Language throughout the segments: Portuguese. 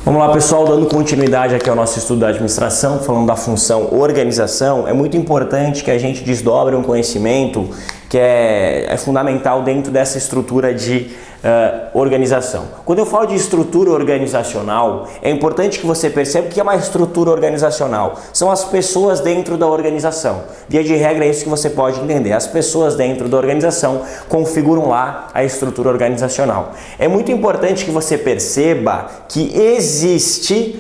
Vamos lá, pessoal, dando continuidade aqui ao nosso estudo da administração, falando da função organização. É muito importante que a gente desdobre um conhecimento que é fundamental dentro dessa estrutura de organização. Quando eu falo de estrutura organizacional, é importante que você perceba o que é uma estrutura organizacional. São as pessoas dentro da organização. Via de regra é isso que você pode entender. As pessoas dentro da organização configuram lá a estrutura organizacional. É muito importante que você perceba que existe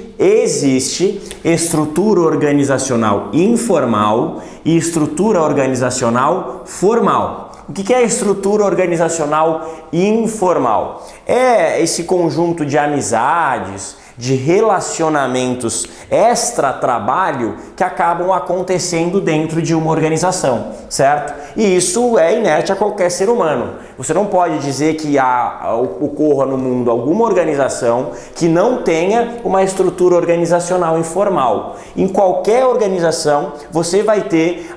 estrutura organizacional informal e estrutura organizacional formal. O que é a estrutura organizacional informal? É esse conjunto de amizades, de relacionamentos extra-trabalho que acabam acontecendo dentro de uma organização, certo? E isso é inerte a qualquer ser humano. Você não pode dizer que ocorra no mundo alguma organização que não tenha uma estrutura organizacional informal. Em qualquer organização você vai ter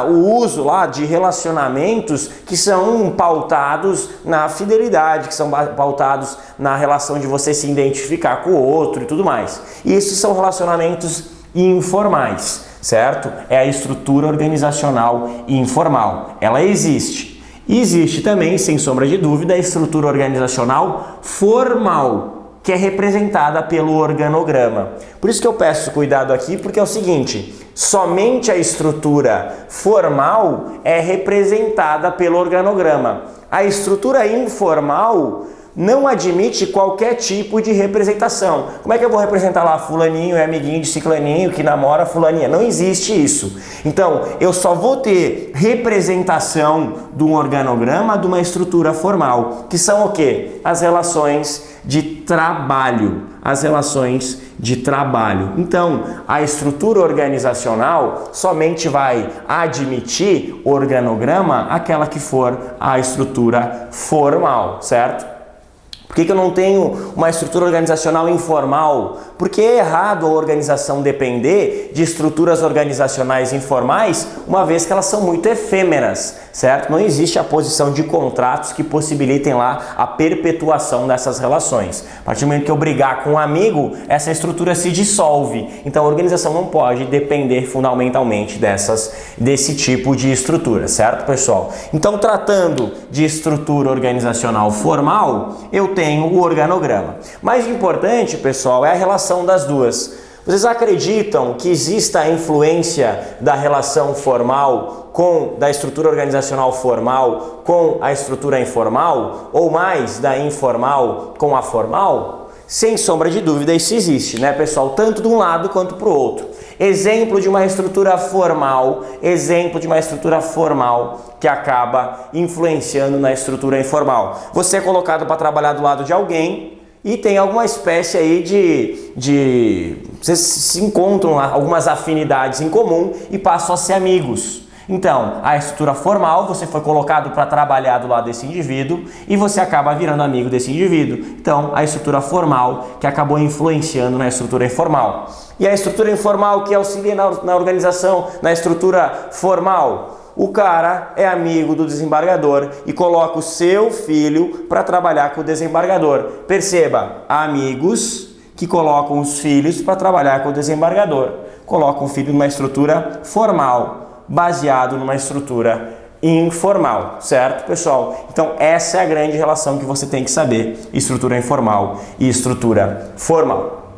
o uso lá de relacionamentos que são pautados na fidelidade, que são pautados na relação de você se identificar com o outro e tudo mais. E esses são relacionamentos informais, certo? É a estrutura organizacional informal. Ela existe. E existe também, sem sombra de dúvida, a estrutura organizacional formal, que é representada pelo organograma. Por isso que eu peço cuidado aqui, porque é o seguinte, somente a estrutura formal é representada pelo organograma. A estrutura informal não admite qualquer tipo de representação. Como é que eu vou representar lá fulaninho é amiguinho de ciclaninho que namora fulaninha? Não existe isso. Então, eu só vou ter representação de um organograma de uma estrutura formal, que são o quê? As relações de trabalho. As relações de trabalho. Então, a estrutura organizacional somente vai admitir organograma aquela que for a estrutura formal, certo? Por que eu não tenho uma estrutura organizacional informal? Porque é errado a organização depender de estruturas organizacionais informais, uma vez que elas são muito efêmeras, certo? Não existe a posição de contratos que possibilitem lá a perpetuação dessas relações. A partir do momento que eu brigar com um amigo, essa estrutura se dissolve. Então a organização não pode depender fundamentalmente desse tipo de estrutura, certo, pessoal? Então, tratando de estrutura organizacional formal, eu tenho o organograma. Mais importante, pessoal, é a relação das duas. Vocês acreditam que exista a influência da relação formal da estrutura organizacional formal com a estrutura informal? Ou mais da informal com a formal? Sem sombra de dúvida isso existe, né, pessoal? Tanto de um lado quanto para o outro. Exemplo de uma estrutura formal que acaba influenciando na estrutura informal. Você é colocado para trabalhar do lado de alguém e tem alguma espécie aí vocês se encontram lá, algumas afinidades em comum e passam a ser amigos. Então, a estrutura formal, você foi colocado para trabalhar do lado desse indivíduo e você acaba virando amigo desse indivíduo. Então, a estrutura formal que acabou influenciando na estrutura informal. E a estrutura informal que auxilia na organização, na estrutura formal. O cara é amigo do desembargador e coloca o seu filho para trabalhar com o desembargador. Perceba, amigos que colocam os filhos para trabalhar com o desembargador. Colocam o filho numa estrutura formal, baseado numa estrutura informal, certo, pessoal? Então, essa é a grande relação que você tem que saber, estrutura informal e estrutura formal,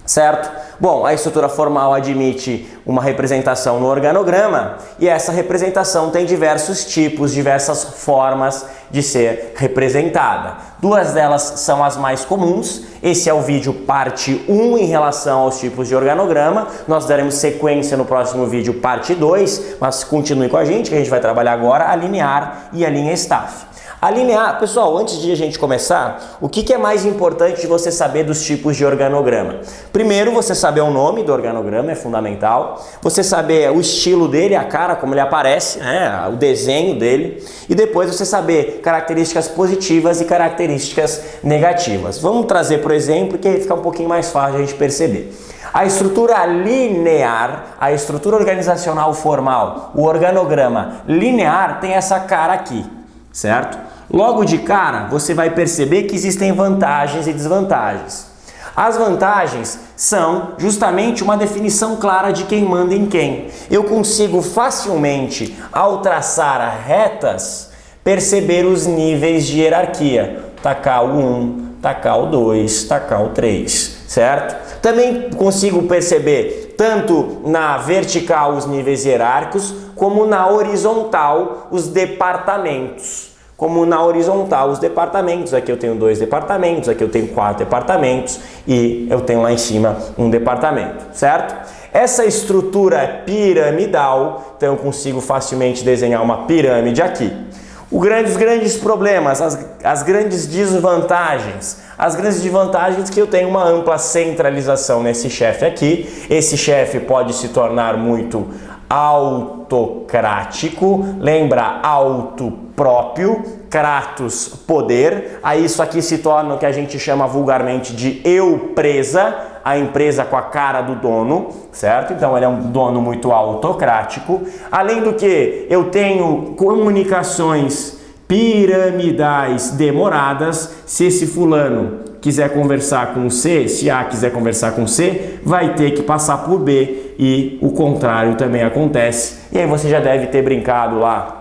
certo? Bom, a estrutura formal admite uma representação no organograma e essa representação tem diversos tipos, diversas formas de ser representada. Duas delas são as mais comuns. Esse é o vídeo parte 1 em relação aos tipos de organograma. Nós daremos sequência no próximo vídeo parte 2, mas continue com a gente que a gente vai trabalhar agora a linear e a linha staff. A linear, pessoal, antes de a gente começar, o que é mais importante de você saber dos tipos de organograma? Primeiro, você saber o nome do organograma é fundamental. Você saber o estilo dele, a cara, como ele aparece, né? O desenho dele. E depois você saber características positivas e características negativas. Vamos trazer, por exemplo, que fica um pouquinho mais fácil a gente perceber. A estrutura linear, a estrutura organizacional formal, o organograma linear tem essa cara aqui, certo? Logo de cara, você vai perceber que existem vantagens e desvantagens. As vantagens são justamente uma definição clara de quem manda em quem. Eu consigo facilmente, ao traçar retas, perceber os níveis de hierarquia. Tacar o 1, tacar o 2, tacar o 3, certo? Também consigo perceber tanto na vertical os níveis hierárquicos, como na horizontal os departamentos. Aqui eu tenho 2 departamentos, aqui eu tenho 4 departamentos e eu tenho lá em cima um departamento, certo? Essa estrutura piramidal, então eu consigo facilmente desenhar uma pirâmide aqui. Os grandes problemas, as grandes desvantagens. As grandes desvantagens que eu tenho uma ampla centralização nesse chefe aqui. Esse chefe pode se tornar muito autocrático, lembra auto próprio, kratos poder, aí isso aqui se torna o que a gente chama vulgarmente de eu-presa, a empresa com a cara do dono, certo? Então ele é um dono muito autocrático. Além do que eu tenho comunicações piramidais demoradas. Se esse fulano quiser conversar com C, se A quiser conversar com C, vai ter que passar por B, e o contrário também acontece. E aí você já deve ter brincado lá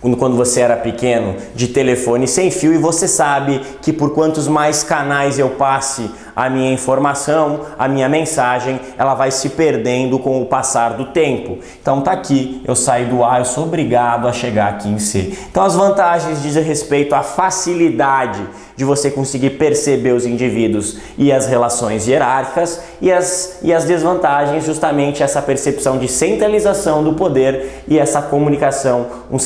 quando você era pequeno de telefone sem fio, e você sabe que por quantos mais canais eu passe a minha informação, a minha mensagem, ela vai se perdendo com o passar do tempo. Então tá aqui, eu saio do A, eu sou obrigado a chegar aqui em C. Então as vantagens dizem respeito à facilidade de você conseguir perceber os indivíduos e as relações hierárquicas, e as desvantagens justamente essa percepção de centralização do poder e essa comunicação um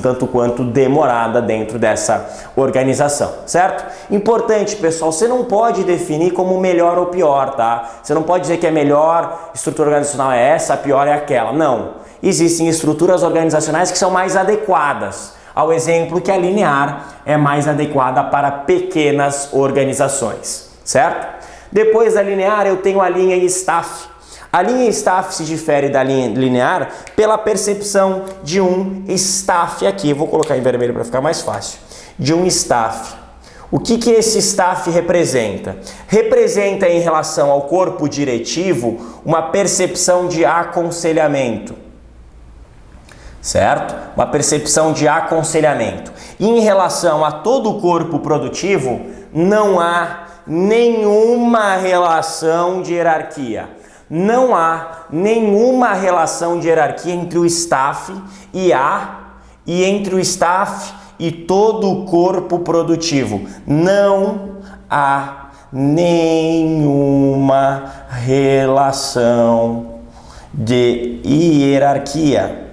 tanto quanto demorada dentro dessa organização, certo? Importante, pessoal, você não pode definir como melhor ou pior, tá? Você não pode dizer que a melhor estrutura organizacional é essa, a pior é aquela. Não. Existem estruturas organizacionais que são mais adequadas. Ao exemplo que a linear é mais adequada para pequenas organizações, certo? Depois da linear eu tenho a linha staff. A linha staff se difere da linha linear pela percepção de um staff aqui. Vou colocar em vermelho para ficar mais fácil. De um staff. O que esse staff representa? Representa em relação ao corpo diretivo uma percepção de aconselhamento. Certo? Uma percepção de aconselhamento. E em relação a todo o corpo produtivo, não há nenhuma relação de hierarquia. Não há nenhuma relação de hierarquia entre o staff e entre o staff e todo o corpo produtivo. Não há nenhuma relação de hierarquia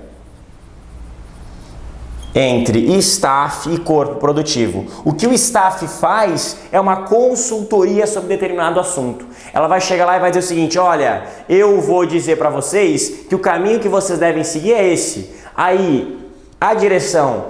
entre staff e corpo produtivo. O que o staff faz é uma consultoria sobre determinado assunto. Ela vai chegar lá e vai dizer o seguinte: olha, eu vou dizer para vocês que o caminho que vocês devem seguir é esse. Aí a direção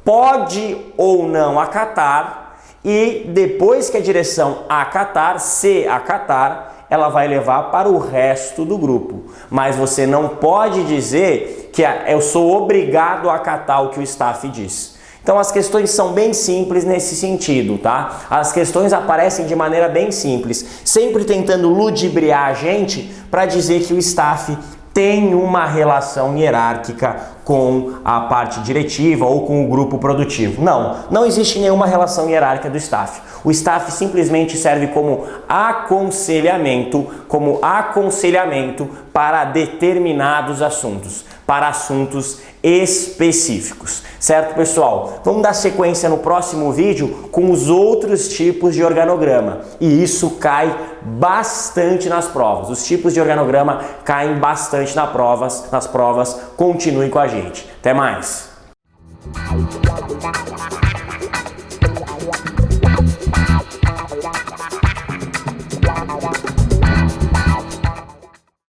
pode ou não acatar, e depois que a direção acatar, se acatar, ela vai levar para o resto do grupo. Mas você não pode dizer que eu sou obrigado a acatar o que o staff diz. Então as questões são bem simples nesse sentido, tá? As questões aparecem de maneira bem simples, sempre tentando ludibriar a gente para dizer que o staff tem uma relação hierárquica com a parte diretiva ou com o grupo produtivo. Não existe nenhuma relação hierárquica do staff. O staff simplesmente serve como aconselhamento para determinados assuntos, para assuntos específicos. Certo, pessoal? Vamos dar sequência no próximo vídeo com os outros tipos de organograma. E isso cai bastante nas provas. Os tipos de organograma caem bastante nas provas. Continue com a gente. Até mais!